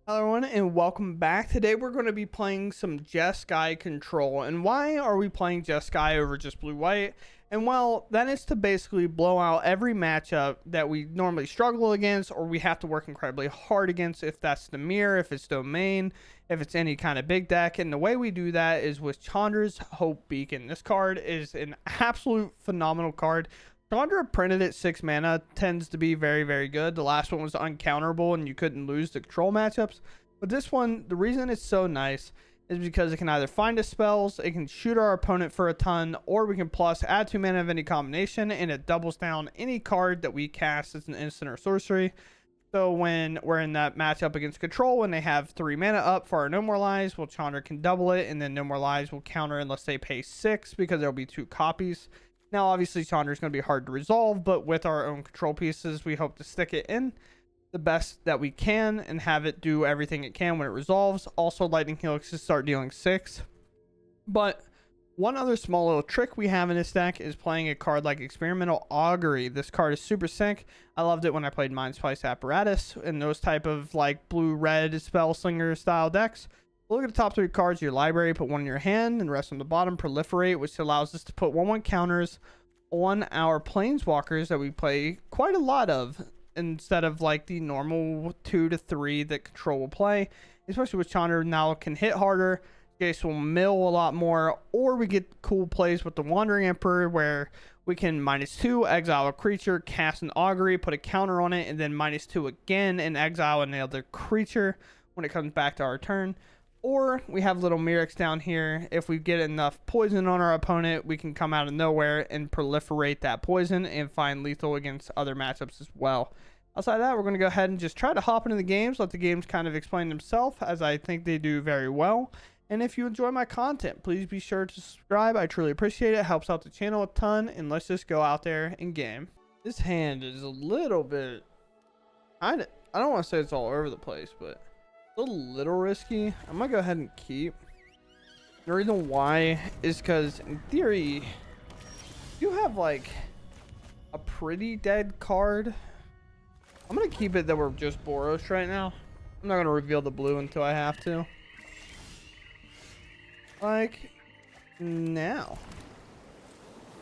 Hello everyone and welcome back. Today we're going to be playing some Jeskai control. And why are we playing Jeskai over just blue white? And well, that is to basically blow out every matchup that we normally struggle against or we have to work incredibly hard against, if that's the mirror, if it's domain, if it's any kind of big deck. And the way we do that is with Chandra's Hope Beacon. This card is an absolute phenomenal card. Chandra printed at 6 mana tends to be very, very good. The last one was uncounterable and you couldn't lose the control matchups. But this one, the reason it's so nice is because it can either find us spells, it can shoot our opponent for a ton, or we can plus add 2 mana of any combination, and it doubles down any card that we cast as an instant or sorcery. So when we're in that matchup against control, when they have 3 mana up for our No More Lies, well, Chandra can double it, and then No More Lies will counter unless they pay 6 because there'll be 2 copies. Now, obviously, Chandra is going to be hard to resolve, but with our own control pieces, we hope to stick it in the best that we can and have it do everything it can when it resolves. Also, Lightning Helixes start dealing 6. But one other small little trick we have in this deck is playing a card like Experimental Augury. This card is super sick. I loved it when I played Misplays Apparatus and those type of like blue-red spell slinger style decks. Look at the top 3 cards of your library, put one in your hand, and rest on the bottom, proliferate, which allows us to put 1/1 counters on our planeswalkers that we play quite a lot of, instead of like the normal 2 to 3 that control will play. Especially with Chandra, now can hit harder, Jace will mill a lot more, or we get cool plays with the Wandering Emperor where we can -2, exile a creature, cast an augury, put a counter on it, and then -2 again and exile another creature when it comes back to our turn. Or we have little Mirrex down here. If we get enough poison on our opponent, we can come out of nowhere and proliferate that poison and find lethal against other matchups as well. Outside of that, we're going to go ahead and just try to hop into the games, let the games kind of explain themselves, as I think they do very well. And if you enjoy my content, please be sure to subscribe. I truly appreciate it. It helps out the channel a ton. And let's just go out there and game. This hand is a little bit... I don't want to say it's all over the place, but... a little risky. I'm gonna go ahead and keep. The reason why is because in theory you have like a pretty dead card. I'm gonna keep it that we're just Boros right now. I'm not gonna reveal the blue until I have to. Like now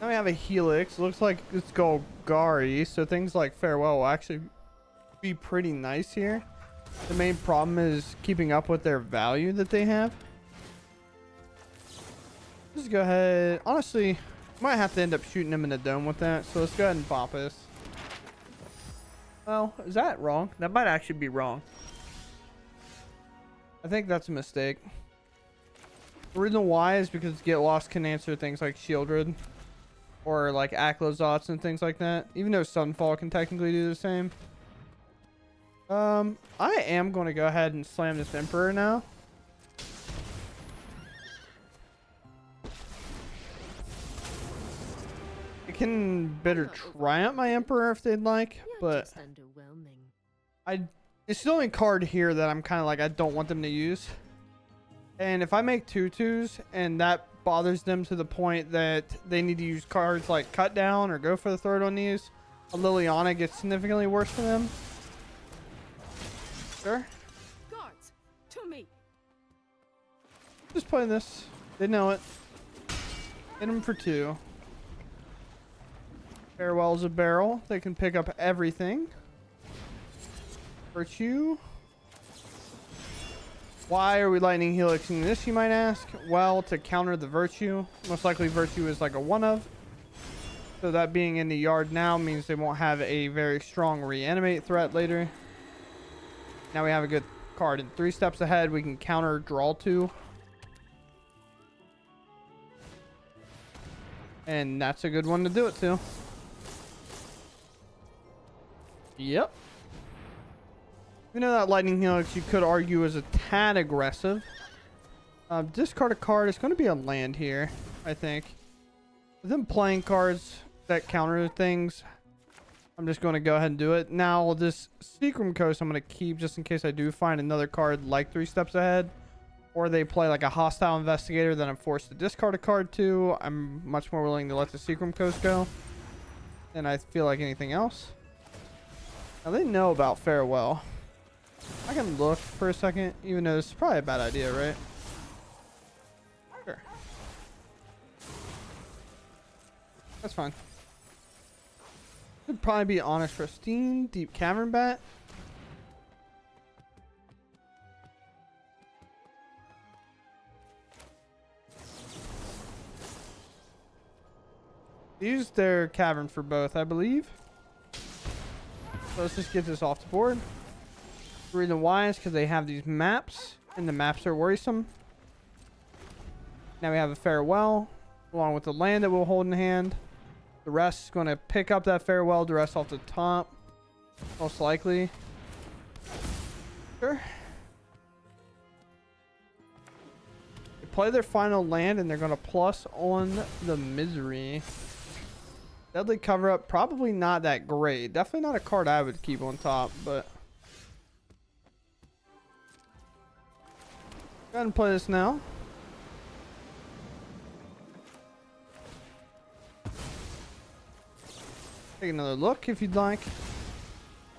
we have a Helix. Looks like it's Golgari, so things like Farewell will actually be pretty nice here. The main problem is keeping up with their value that they have. Just go ahead. Honestly, might have to end up shooting them in the dome with that. So let's go ahead and pop this. Well, is that wrong? That might actually be wrong. I think that's a mistake. The reason why is because Get Lost can answer things like Shieldred or like Aklozots and things like that. Even though Sunfall can technically do the same. I am going to go ahead and slam this Emperor now. I can better try out my Emperor if they'd like, but it's the only card here that I'm kind of like, I don't want them to use. And if I make 2/2s and that bothers them to the point that they need to use cards like Cut Down or go for the third on these, a Liliana gets significantly worse for them. Guards, to me. Just play this. They know it. Hit them for 2. Farewell's a barrel. They can pick up everything. Virtue. Why are we Lightning Helixing this, you might ask? Well, to counter the Virtue. Most likely Virtue is like a 1-of. So that being in the yard now means they won't have a very strong reanimate threat later. Now we have a good card. And 3 steps ahead, we can counter draw 2. And that's a good one to do it to. Yep. You know that Lightning Helix, you could argue, is a tad aggressive. Discard a card. It's going to be a land here, I think. With them playing cards that counter things, I'm just going to go ahead and do it. Now, this Secrum Coast I'm going to keep just in case I do find another card like 3 steps ahead. Or they play like a Hostile Investigator that I'm forced to discard a card to. I'm much more willing to let the Secrum Coast go than I feel like anything else. Now, they know about Farewell. I can look for a second, even though this is probably a bad idea, right? Sure. That's fine. Could probably be Honest Pristine, Deep Cavern Bat. Use their cavern for both, I believe. So let's just get this off the board. The reason why is because they have these maps, and the maps are worrisome. Now we have a farewell, along with the land that we'll hold in hand. The rest is going to pick up that farewell, the rest off the top, most likely. Sure. They play their final land, and they're going to plus on the misery. Deadly cover up, probably not that great. Definitely not a card I would keep on top, but go ahead and play this now. Take another look if you'd like.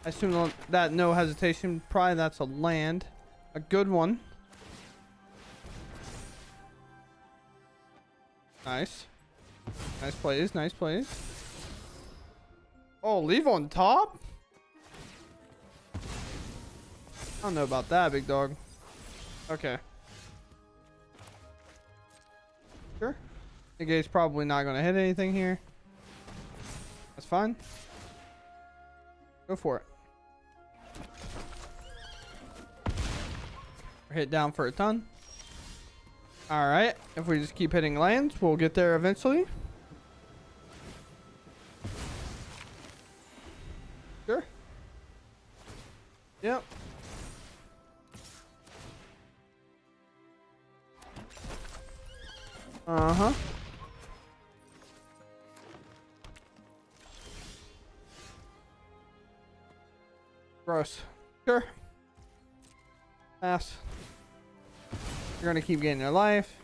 I assume that no hesitation, probably that's a land. A good one. Nice. Nice plays, nice plays. Oh, leave on top? I don't know about that, big dog. Okay. Sure. The gate's probably not going to hit anything here. That's fine. Go for it. We're hit down for a ton. Alright. If we just keep hitting lands, we'll get there eventually. Sure. Yep. Uh-huh. Gross. Sure. Pass. You're gonna keep getting your life.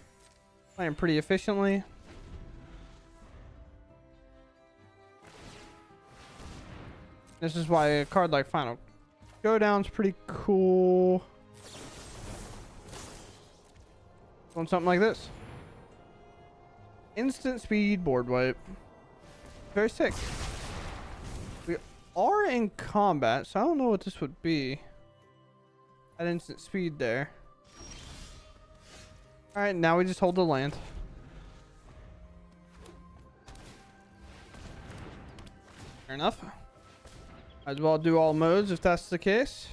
Playing pretty efficiently. This is why a card like Final Showdown's pretty cool. On something like this. Instant speed board wipe. Very sick. We are in combat, so I don't know what this would be. At instant speed there. Alright, now we just hold the land. Fair enough. Might as well do all modes if that's the case.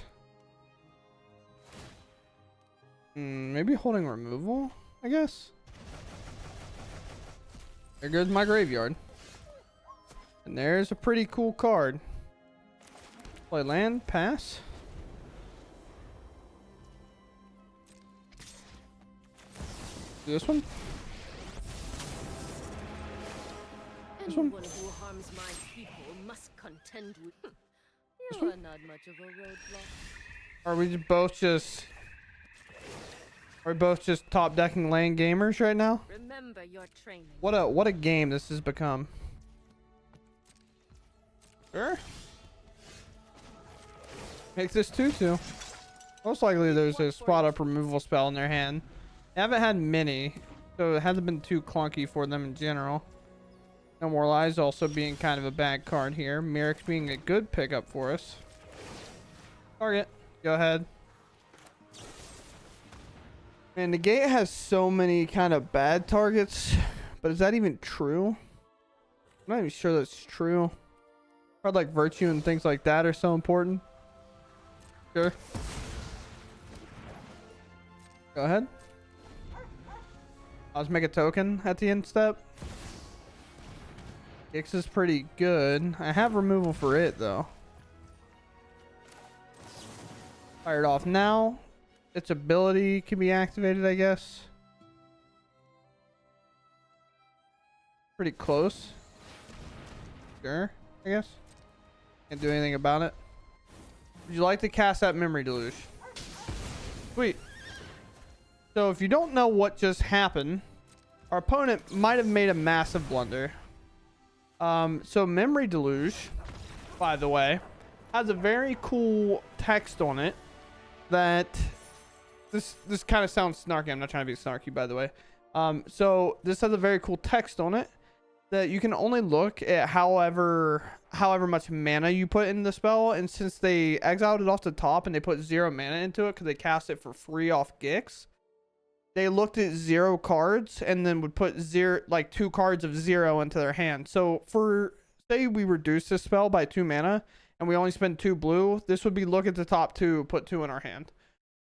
Maybe holding removal, I guess. There goes my graveyard. And there's a pretty cool card. Play land, pass. Do this one. This one. Anyone who harms my people must contend with. You are not much of a roadblock. Are we both just? Are we both just top decking lane gamers right now? Remember your training. What a game this has become. Sure. Make this 2/2. Most likely there's a spot up removal spell in their hand. They haven't had many, so it hasn't been too clunky for them in general. No More Lies also being kind of a bad card here. Merrick's being a good pickup for us. Target. Go ahead. Man, the gate has so many kind of bad targets, but is that even true? I'm not even sure that's true. Card like Virtue and things like that are so important. Sure. Go ahead. I'll just make a token at the end step. X is pretty good. I have removal for it though. Fire it off now. Its ability can be activated, I guess. Pretty close. Sure, I guess. Can't do anything about it. Would you like to cast that Memory Deluge? Sweet. So if you don't know what just happened, our opponent might have made a massive blunder. So Memory Deluge, by the way, has a very cool text on it. that this kind of sounds snarky. I'm not trying to be snarky, by the way. So this has a very cool text on it that you can only look at however much mana you put in the spell. And since they exiled it off the top and they put 0 mana into it because they cast it for free off Gix, they looked at 0 cards and then would put 2 cards of 0 into their hand. So for say we reduce this spell by 2 mana and we only spend 2 blue, this would be look at the top 2, put 2 in our hand.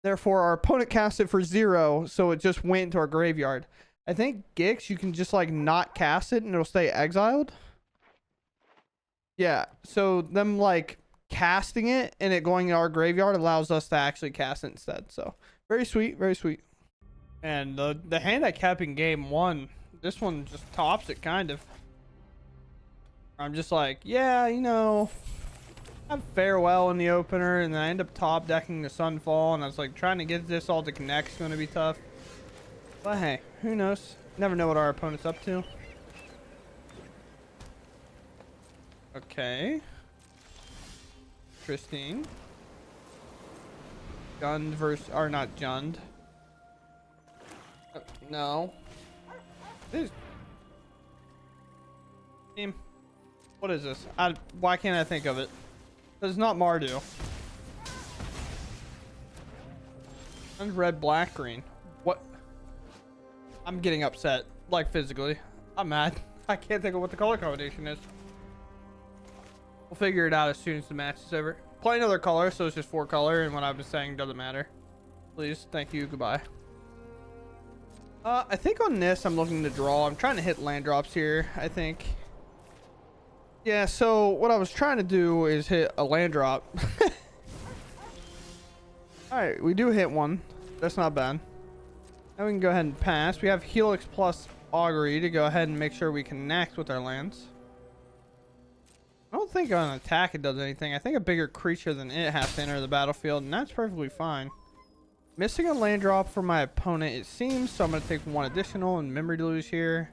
Therefore, our opponent cast it for 0, so it just went into our graveyard. I think Gix, you can just like not cast it and it'll stay exiled. Yeah, so them like casting it and it going to our graveyard allows us to actually cast it instead. So very sweet, very sweet. And the hand I kept in game 1, this one just tops it kind of. I'm just like, yeah, you know, I have Farewell in the opener, and then I end up top decking the Sunfall, and I was like trying to get this all to connect is going to be tough. But hey, who knows? Never know what our opponent's up to. Okay. Interesting. Jund versus, or not Jund. No. This team. What is this? Why can't I think of it? It's not Mardu. And red, black, green. What? I'm getting upset. Like physically. I'm mad. I can't think of what the color combination is. We'll figure it out as soon as the match is over. Play another color, so it's just 4 color, and what I was saying doesn't matter. Please, thank you, goodbye. I think on this I'm looking to draw. I'm trying to hit land drops here, I think. Yeah, so what I was trying to do is hit a land drop. Alright, we do hit one. That's not bad. Now we can go ahead and pass. We have Helix plus Augury to go ahead and make sure we connect with our lands. I don't think on attack it does anything. I think a bigger creature than it has to enter the battlefield, and that's perfectly fine. Missing a land drop for my opponent, it seems, so I'm going to take 1 additional and Memory Deluge here.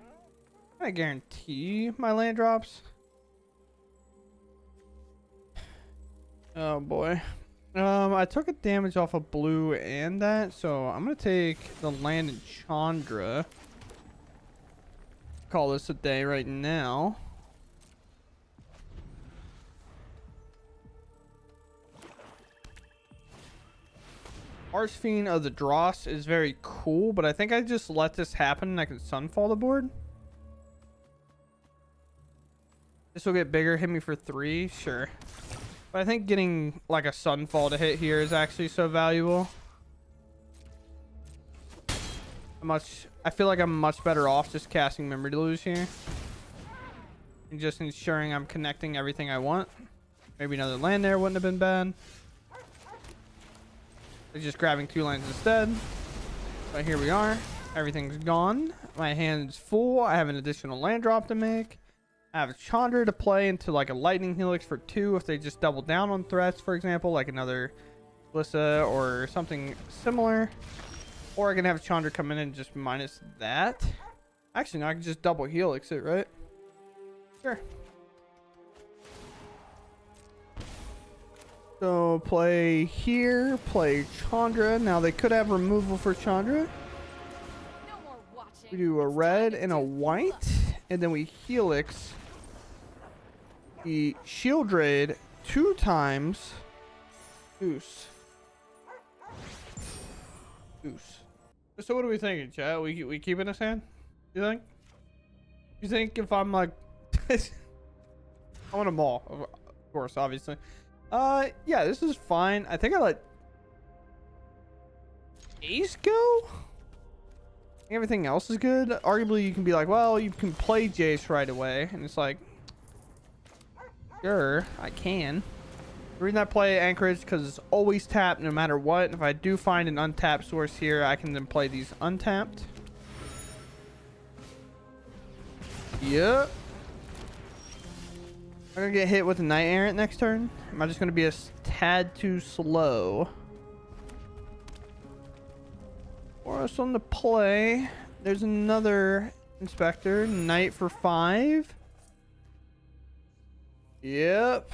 I guarantee my land drops. Oh boy. I took a damage off of blue and that, so I'm gonna take the land in Chandra. Call this a day right now. Archfiend of the Dross is very cool, but I think I just let this happen and I can Sunfall the board. This will get bigger, hit me for 3, sure. But I think getting like a Sunfall to hit here is actually so valuable. I feel like I'm much better off just casting Memory Deluge here. And just ensuring I'm connecting everything I want. Maybe another land there wouldn't have been bad. Just grabbing 2 lands instead. But here we are. Everything's gone. My hand's full. I have an additional land drop to make. I have Chandra to play into like a Lightning Helix for 2 if they just double down on threats, for example, like another Blissa or something similar. Or I can have Chandra come in and just minus that. Actually, no, I can just double Helix it, right? Sure. So play here, play Chandra. Now they could have removal for Chandra. We do a red and a white, and then we Helix the Shield Raid 2 times. Goose. So what are we thinking, chat? We keeping this hand? You think? You think if I'm like, I want them all, of course, obviously. Yeah, this is fine. I think I let Ace go. Everything else is good. Arguably, you can be like, well, you can play Jace right away, and it's like, sure, I can. The reason I play Anchorage because it's always tapped no matter what. If I do find an untapped source here, I can then play these untapped. Yep. I'm gonna get hit with a Night Errant next turn. Am I just gonna be a tad too slow? For us on the play, there's another Inspector. Knight for 5. Yep.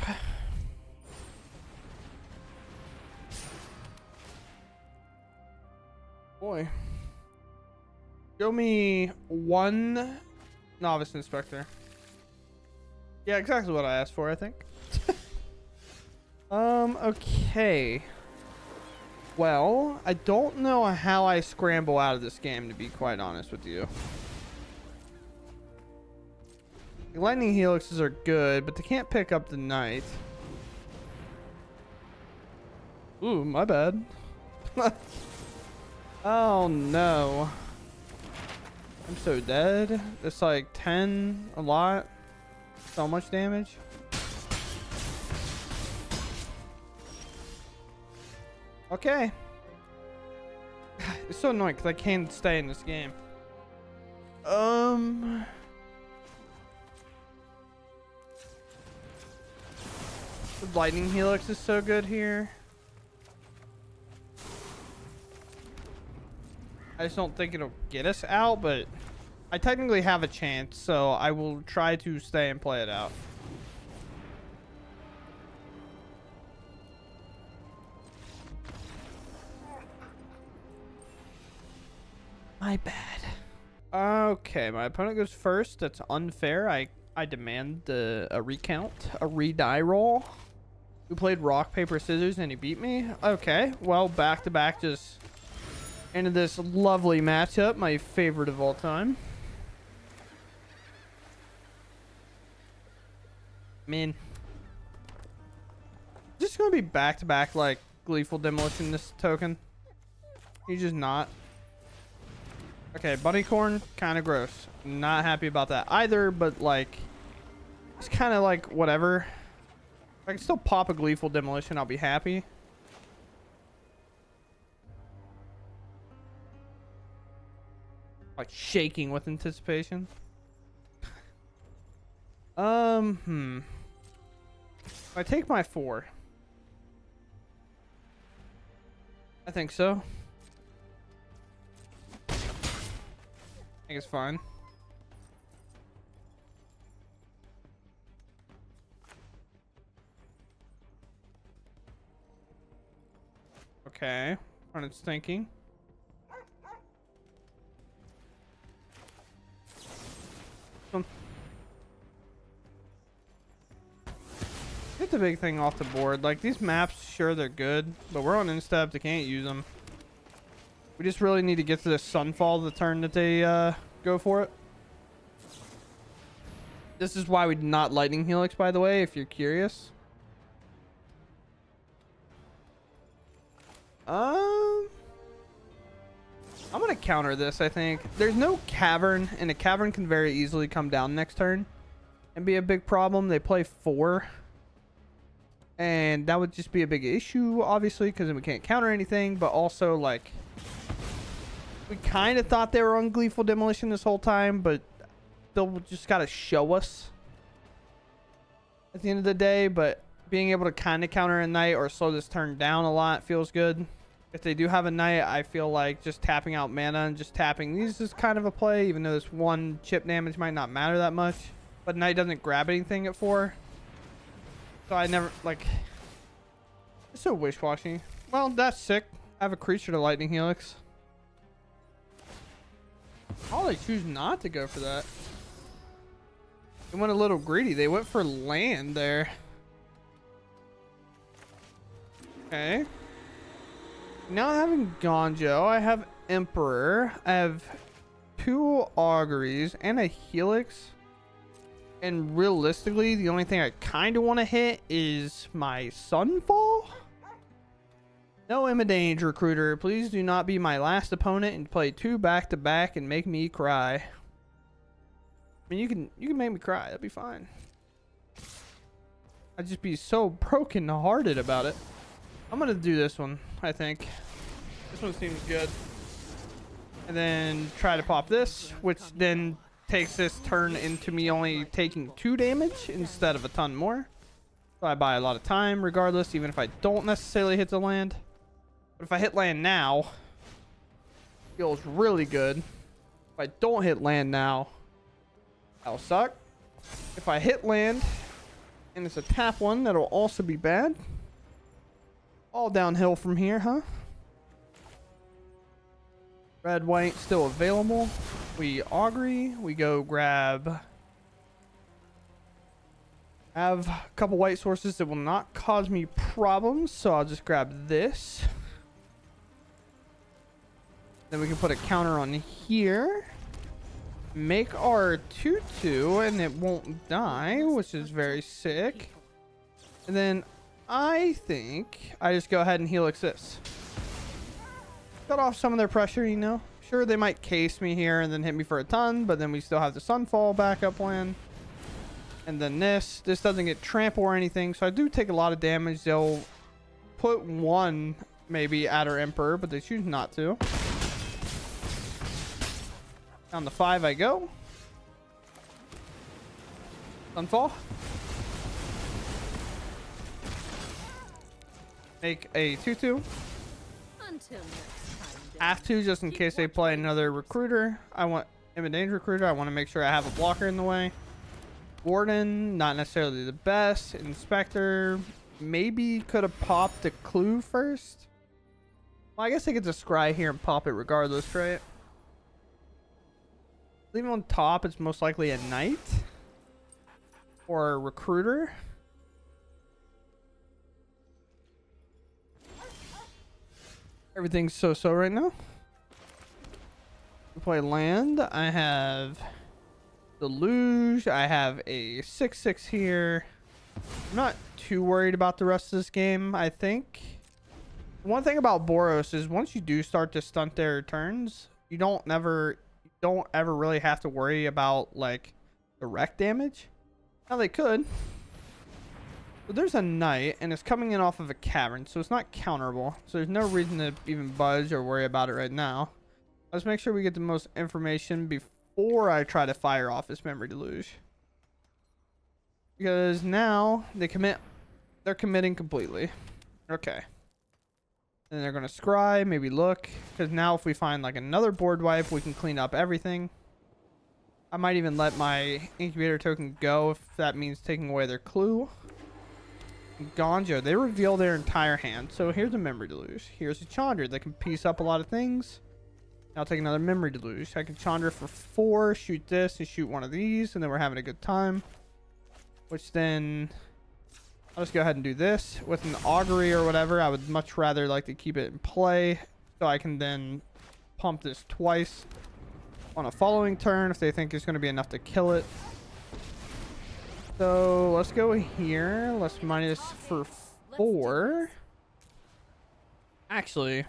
Boy. Show me one novice inspector. Yeah, exactly what I asked for, I think. Okay. Well, I don't know how I scramble out of this game, to be quite honest with you. The lightning helixes are good, but they can't pick up the knight. Ooh, my bad. Oh no. I'm so dead. It's like 10, a lot. So much damage. Okay. It's so annoying because I can't stay in this game. The lightning helix is so good here. I just don't think it'll get us out, but I technically have a chance, so I will try to stay and play it out. My bad. Okay, my opponent goes first. That's unfair. I demand a recount, a re-die roll. We played rock, paper, scissors, and he beat me. Okay, well, back to back just into this lovely matchup, my favorite of all time. I mean, just gonna be back to back like gleeful demolition this token. He's just not. Okay, bunny corn, kind of gross. Not happy about that either, but like, it's kind of like whatever. If I can still pop a gleeful demolition, I'll be happy. Like shaking with anticipation. If I take my 4. I think so. I think it's fine. Okay. On its thinking. Get the big thing off the board. Like, these maps, sure, they're good, but we're on instep. They can't use them. We just really need to get to the sunfall the turn that they go for it. This is why we did not lightning helix, by the way, if you're curious. I'm gonna counter this, I think. There's no cavern, and a cavern can very easily come down next turn and be a big problem. They play 4. And that would just be a big issue, obviously, because then we can't counter anything. But also, like, we kind of thought they were on gleeful demolition this whole time, but they'll just got to show us at the end of the day. But being able to kind of counter a knight or slow this turn down a lot feels good. If they do have a knight, I feel like just tapping out mana and just tapping these is kind of a play, even though this 1 chip damage might not matter that much. But knight doesn't grab anything at 4. So I never, like, it's so wish-washy. Well, that's sick. I have a creature to lightning helix. Oh, they choose not to go for that. They went a little greedy. They went for land there. Okay. Now having Gonjo, I have Emperor. I have 2 auguries and a helix. And realistically, the only thing I kind of want to hit is my Sunfall. No Imidane Recruiter. Please do not be my last opponent and play 2 back-to-back and make me cry. I mean, you can make me cry. That'd be fine. I'd just be so broken-hearted about it. I'm going to do this one, I think. This one seems good. And then try to pop this, which then takes this turn into me only taking 2 damage instead of a ton more. So I buy a lot of time regardless, even if I don't necessarily hit the land. But if I hit land now, it feels really good. If I don't hit land now, that'll suck. If I hit land and it's a tap one, that'll also be bad. All downhill from here, huh? Red, white, still available. We augury. We go grab. I have a couple white sources that will not cause me problems, so I'll just grab this. Then we can put a counter on here. Make our 2/2 and it won't die, which is very sick. And then I think I just go ahead and helix this. Cut off some of their pressure, you know. Sure, they might case me here and then hit me for a ton, but then we still have the Sunfall backup plan. And then this doesn't get trample or anything, so I do take a lot of damage. They'll put one maybe at our Emperor, but they choose not to. On the 5 I go. Sunfall. Make a 2/2. Until next time. Have to, just in case they play another recruiter. I want imminent recruiter. I want to make sure I have a blocker in the way. Warden, not necessarily the best. Inspector, maybe could have popped a clue first. Well, I guess I get to scry here and pop it regardless, right? Leave him on top. It's most likely a knight or a recruiter. Everything's so right now. We play land. I have the luge. I have a 6/6 here. I'm not too worried about the rest of this game. I think one thing about Boros is once you do start to stunt their turns, you don't ever really have to worry about like the wreck damage. Now they could. But there's a knight and it's coming in off of a cavern, so it's not counterable. So there's no reason to even budge or worry about it right now. Let's make sure we get the most information before I try to fire off this memory deluge. Because now they're committing completely. Okay. And they're going to scry, maybe look. Because now if we find like another board wipe, we can clean up everything. I might even let my incubator token go if that means taking away their clue. Ganja, they reveal their entire hand. So here's a memory deluge. Here's a Chandra that can piece up a lot of things. I'll take another memory deluge. I can Chandra for 4, shoot this, and shoot one of these, and then we're having a good time. Which then I'll just go ahead and do this with an augury or whatever. I would much rather like to keep it in play so I can then pump this twice on a following turn if they think it's going to be enough to kill it. So let's go here. Let's minus for 4. Actually,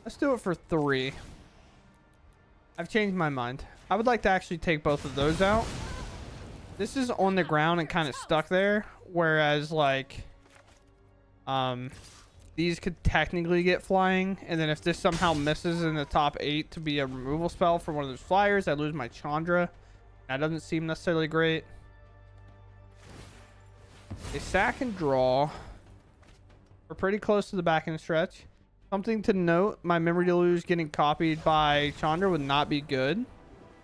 let's do it for 3. I've changed my mind. I would like to actually take both of those out. This is on the ground and kind of stuck there, whereas like these could technically get flying, and then if this somehow misses in the top 8 to be a removal spell for one of those flyers, I lose my Chandra. That doesn't seem necessarily great. They sack and draw. We're pretty close to the back end stretch. Something to note, my memory deluge getting copied by Chandra would not be good.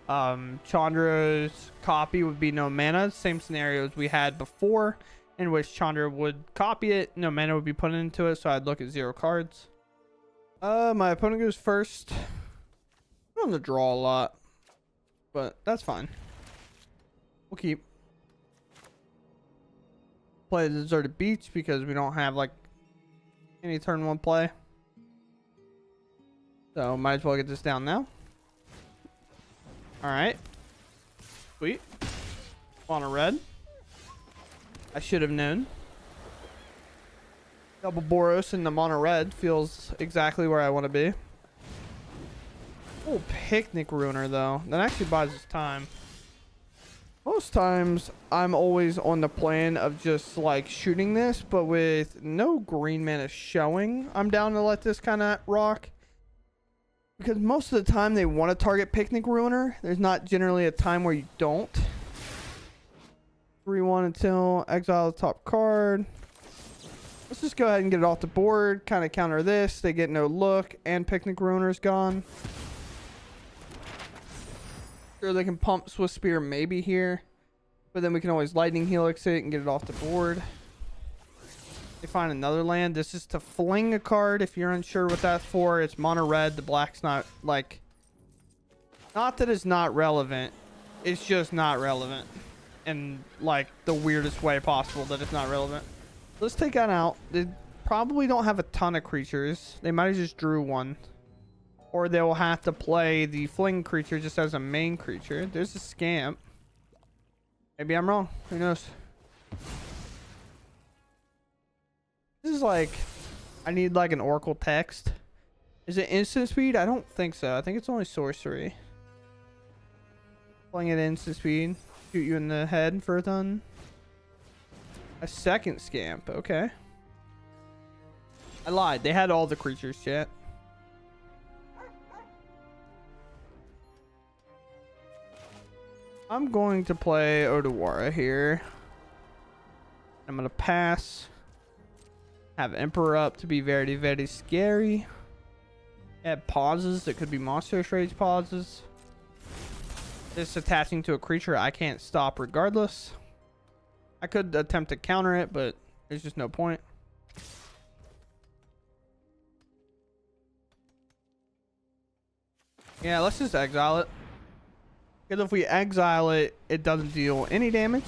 Chandra's copy would be no mana. Same scenarios we had before, in which Chandra would copy it, no mana would be put into it, so I'd look at 0 cards. My opponent goes first. I'm gonna draw a lot, but that's fine. We'll keep. Play the deserted beach because we don't have like any turn 1 play. So might as well get this down now. Alright. Sweet. On a red. I should have known. Double Boros in the mono red feels exactly where I want to be. Oh, Picnic Ruiner though. That actually buys us time. Most times I'm always on the plan of just like shooting this, but with no green mana showing, I'm down to let this kind of rock. Because most of the time they want to target Picnic Ruiner. There's not generally a time where you don't. 3-1 until exile the top card. Let's just go ahead and get it off the board. Kind of counter this. They get no look and Picnic Ruiner's gone. Sure, they can pump Swift Spear maybe here. But then we can always Lightning Helix it and get it off the board. They find another land. This is to fling a card if you're unsure what that's for. It's mono red. The black's not like, not that it's not relevant. It's just not relevant in like the weirdest way possible that it's not relevant. Let's take that out. They probably don't have a ton of creatures. They might have just drew one. Or they'll have to play the fling creature just as a main creature. There's a scamp. Maybe I'm wrong. Who knows? This is like, I need like an Oracle text. Is it instant speed? I don't think so. I think it's only sorcery. Playing it instant speed. Shoot you in the head for a ton. A second scamp. Okay. I lied. They had all the creatures, chat. I'm going to play Odawara here. I'm going to pass. Have Emperor up to be very, very scary. Add pauses that could be monster rage pauses. This attaching to a creature I can't stop regardless. I could attempt to counter it, but there's just no point. Yeah, let's just exile it. Because if we exile it, it doesn't deal any damage.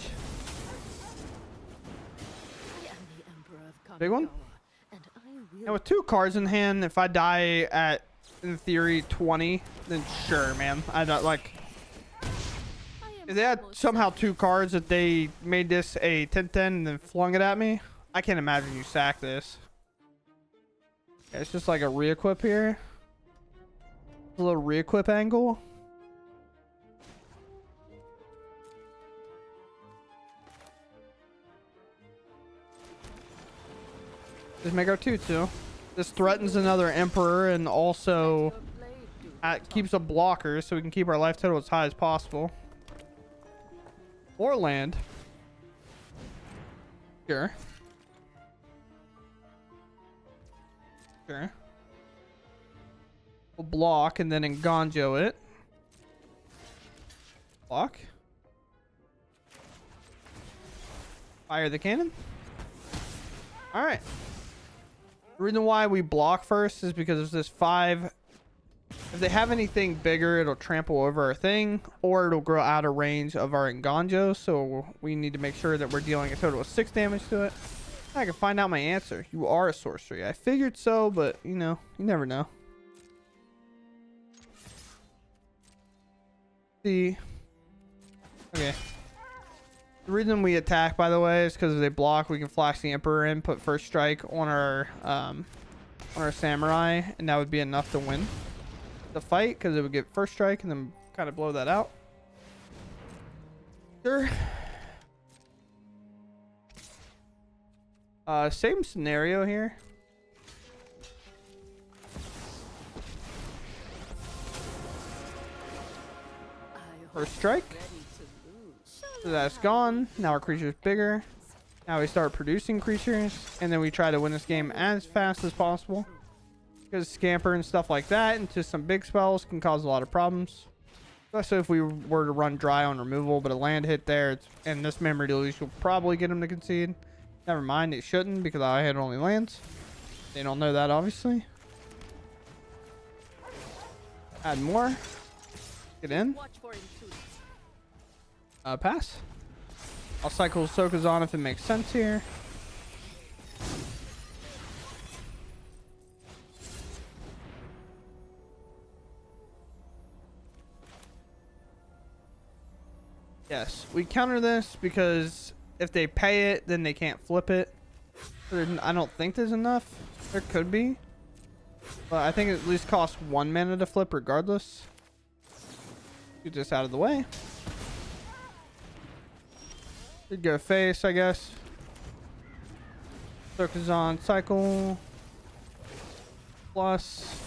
Big one. And with 2 cards in hand, if I die at, in theory, 20, then sure, man. I don't like. If they had somehow 2 cards that they made this a 10-10 and then flung it at me, I can't imagine you sack this. Yeah, it's just like a re-equip here. A little re-equip angle. Just make our 2/2. This threatens another Emperor and also keeps a blocker so we can keep our life total as high as possible. Or land. Sure. Sure. We'll block and then Enganjo it. Block. Fire the cannon. Alright. The reason why we block first is because of this 5. If they have anything bigger, it'll trample over our thing, or it'll grow out of range of our Enganjo, so we need to make sure that we're dealing a total of 6 damage to it. I can find out my answer. You are a sorcery. I figured so, but, you know, you never know. See. Okay. The reason we attack, by the way, is because if they block, we can flash the Emperor in, put first strike on our Samurai, and that would be enough to win the fight, because it would get first strike and then kind of blow that out. Sure. Same scenario here. First strike. So that's gone. Now our creature's bigger. Now we start producing creatures, and then we try to win this game as fast as possible. Because Scamper and stuff like that into some big spells can cause a lot of problems. Especially if we were to run dry on removal, but a land hit there, and this memory deluge will probably get them to concede. Never mind, it shouldn't, because I hit only lands. They don't know that, obviously. Add more. Get in. Pass. I'll cycle Sokazan if it makes sense here. Yes, we counter this because if they pay it, then they can't flip it. I don't think there's enough. There could be. But I think it at least costs 1 mana to flip regardless. Get this out of the way. Could go face, I guess. Sokazan cycle. Plus.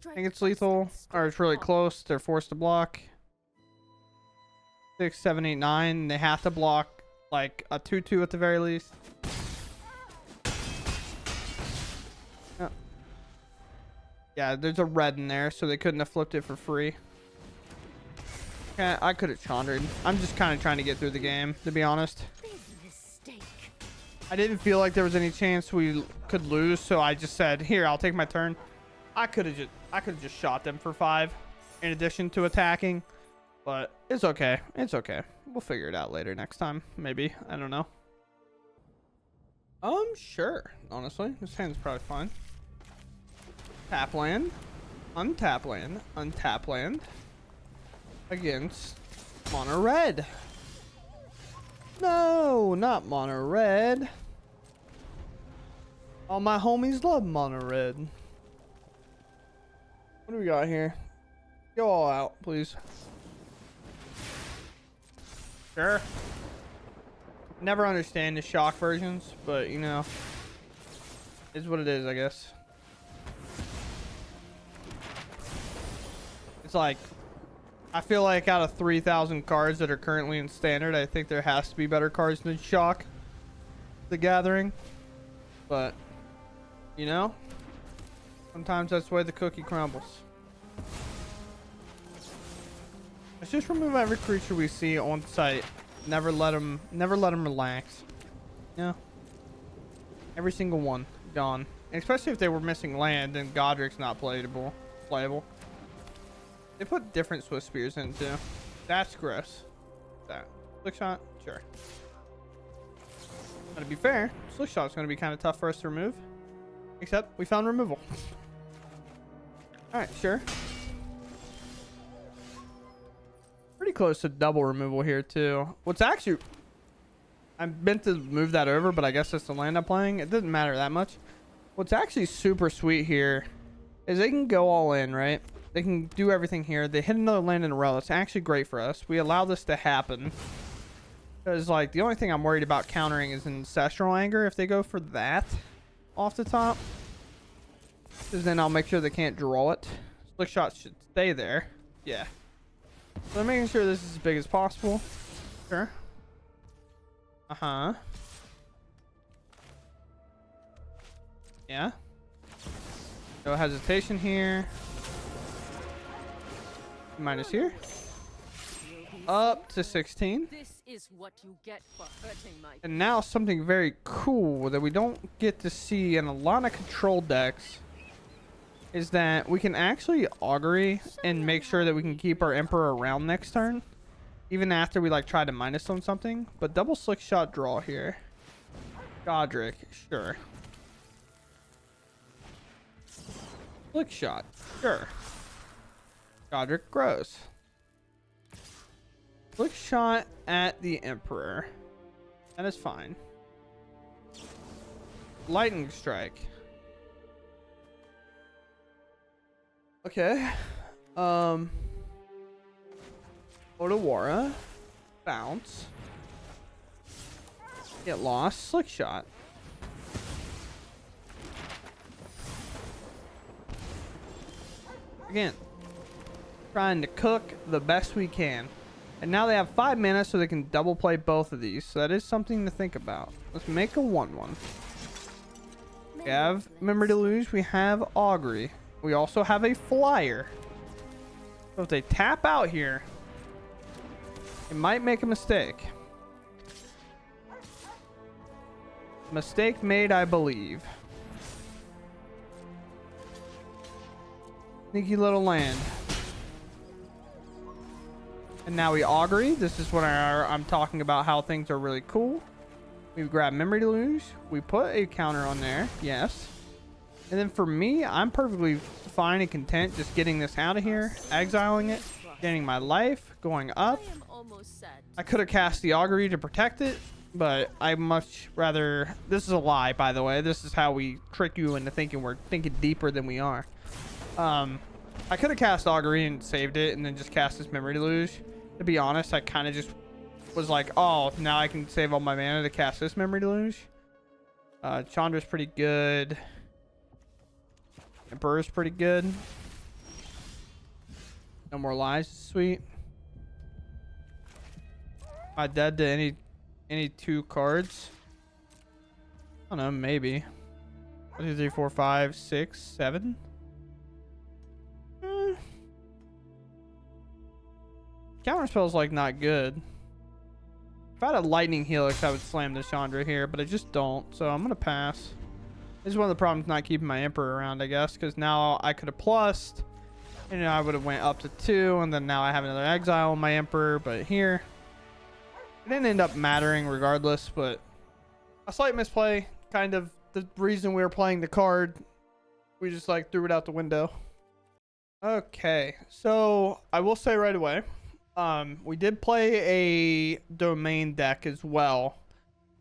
I think it's lethal. Or it's really close. They're forced to block. 6, 7, 8, 9. They have to block like a 2/2 at the very least. Oh. Yeah, there's a red in there, so they couldn't have flipped it for free. Okay, I could have chandered. I'm just kind of trying to get through the game, to be honest. I didn't feel like there was any chance we could lose, so I just said, here, I'll take my turn. I could have just shot them for 5 in addition to attacking, but it's okay. It's okay. We'll figure it out later next time, maybe. I don't know. Sure. Honestly, this hand's probably fine. Tap land, untap land, untap land against mono red. No, not mono red. All my homies love mono red. What do we got here? Go all out, please. Sure. Never understand the shock versions, but you know, is what it is, I guess. It's like, I feel like out of 3,000 cards that are currently in standard, I think there has to be better cards than Shock the Gathering. But, you know, sometimes that's the way the cookie crumbles. Let's just remove every creature we see on site. Never let them relax. Yeah. Every single one gone. And especially if they were missing land, then Godric's not playable. They put different Swift Spears in too. That's gross. That Slick Shot, sure. But to be fair, Slick Shot's going to be kind of tough for us to remove. Except we found removal. All right, sure. Pretty close to double removal here too. What's actually, I meant to move that over, but I guess that's the land I'm playing. It doesn't matter that much. What's actually super sweet here is they can go all in, right? They can do everything here. They hit another land in a row. It's actually great for us. We allow this to happen. Because, like, the only thing I'm worried about countering is Ancestral Anger if they go for that off the top. Because then I'll make sure they can't draw it. Slick Shot should stay there. Yeah. So I'm making sure this is as big as possible. Sure. Uh-huh. Yeah. No hesitation here. Minus here. Up to 16. This is what you get for hurting my. And now something very cool that we don't get to see in a lot of control decks is that we can actually augury and make sure that we can keep our Emperor around next turn. Even after we like try to minus on something. But double Slick Shot draw here. Godric, sure. Slick Shot, sure. Godric grows. Slick Shot at the Emperor. That is fine. Lightning Strike. Okay. Otawara. Bounce. Get lost. Slick Shot. Again. Trying to cook the best we can. And now they have 5 mana so they can double play both of these. So that is something to think about. Let's make a 1/1. We have Memory Deluge. We have Augury. We also have a Flyer. So if they tap out here, it might make a mistake. Mistake made, I believe. Sneaky little land. And now we augury. This is when I'm talking about how things are really cool. We grab Memory Deluge. We put a counter on there. Yes. And then for me, I'm perfectly fine and content just getting this out of here, exiling it, getting my life, going up. I could have cast the augury to protect it, but I much rather... This is a lie, by the way. This is how we trick you into thinking we're thinking deeper than we are. I could have cast augury and saved it and then just cast this Memory Deluge. To be honest, I kind of just was like, oh, now I can save all my mana to cast this Memory Deluge. Chandra's pretty good. Emperor's pretty good. No more lies. Sweet. Am I dead to any 2 cards? I don't know, maybe. 1, 2, 3, 4, 5, 6, 7. Counterspell's like not good. If I had a lightning helix, I would slam the Chandra here, but I just don't. So I'm going to pass. This is one of the problems not keeping my Emperor around, I guess, because now I could have plussed. And I would have went up to 2, and then now I have another exile on my Emperor, but here. It didn't end up mattering regardless, but a slight misplay. Kind of the reason we were playing the card. We just like threw it out the window. Okay, so I will say right away, we did play a domain deck as well,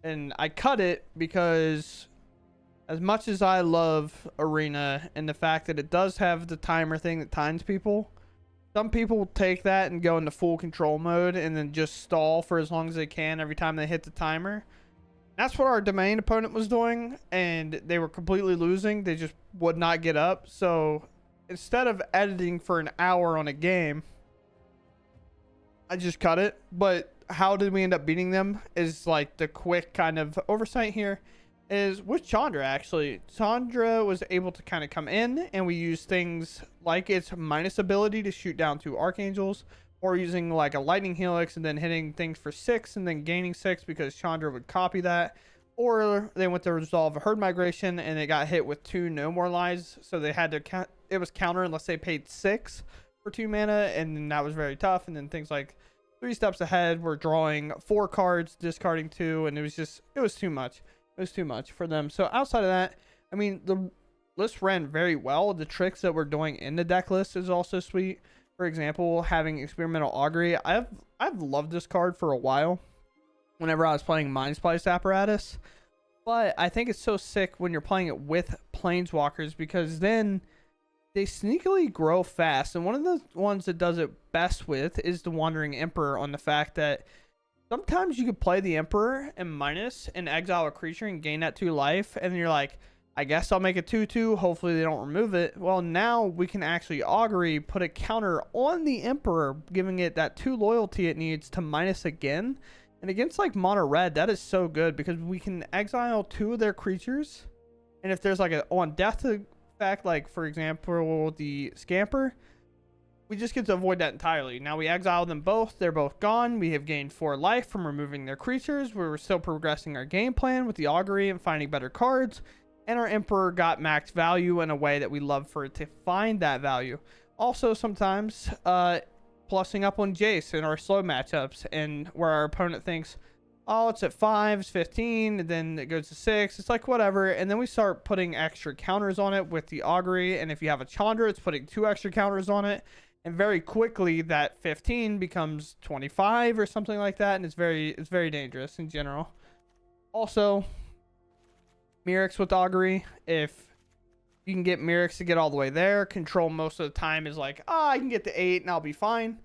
and I cut it because as much as I love Arena and the fact that it does have the timer thing that times people, some people will take that and go into full control mode and then just stall for as long as they can every time they hit the timer. That's what our domain opponent was doing, and they were completely losing. They just would not get up. So instead of editing for an hour on a game, I just cut it. But how did we end up beating them is like the quick kind of oversight here is with Chandra. Actually, Chandra was able to kind of come in, and we used things like its minus ability to shoot down 2 archangels, or using like a lightning helix and then hitting things for 6 and then gaining 6 because Chandra would copy that. Or they went to resolve a herd migration and it got hit with 2 no more lies, so they had to count. It was counter unless they paid 6 for 2 mana, and then that was very tough. And then things like 3 steps ahead, we're drawing 4 cards, discarding 2, and it was too much. It was too much for them. So outside of that, I mean, the list ran very well. The tricks that we're doing in the deck list is also sweet. For example, having experimental augury. I've loved this card for a while whenever I was playing Mind Splice Apparatus, but I think it's so sick when you're playing it with planeswalkers because then they sneakily grow fast. And one of the ones that does it best with is the Wandering Emperor, on the fact that sometimes you could play the Emperor and minus and exile a creature and gain that 2 life, and then you're like, I guess I'll make a 2/2. Hopefully they don't remove it. Well, now we can actually augury, put a counter on the Emperor, giving it that 2 loyalty it needs to minus again. And against like mono red, that is so good because we can exile 2 of their creatures. And if there's like a on death effect, like for example the Scamper, we just get to avoid that entirely. Now we exile them both. They're both gone. We have gained 4 life from removing their creatures. We're still progressing our game plan with the augury and finding better cards. And our Emperor got max value in a way that we love for it to find that value. Also, sometimes plussing up on Jace in our slow matchups, and where our opponent thinks, oh, it's at 5, it's 15, and then it goes to 6. It's like whatever. And then we start putting extra counters on it with the augury. And if you have a Chandra, it's putting 2 extra counters on it. And very quickly, that 15 becomes 25 or something like that. And it's very dangerous in general. Also, Mirrex with augury. If you can get Mirrex to get all the way there, control most of the time is like, I can get to 8 and I'll be fine.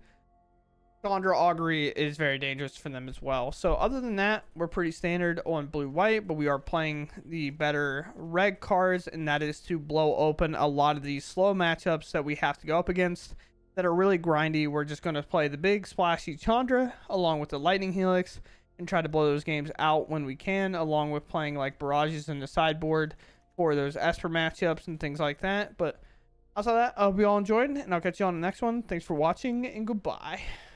Chandra augury is very dangerous for them as well. So other than that, we're pretty standard on blue-white, but we are playing the better red cards, and that is to blow open a lot of these slow matchups that we have to go up against that are really grindy. We're just going to play the big splashy Chandra along with the lightning helix and try to blow those games out when we can, along with playing like barrages in the sideboard for those Esper matchups and things like that. But outside of that, I hope you all enjoyed, and I'll catch you on the next one. Thanks for watching, and goodbye.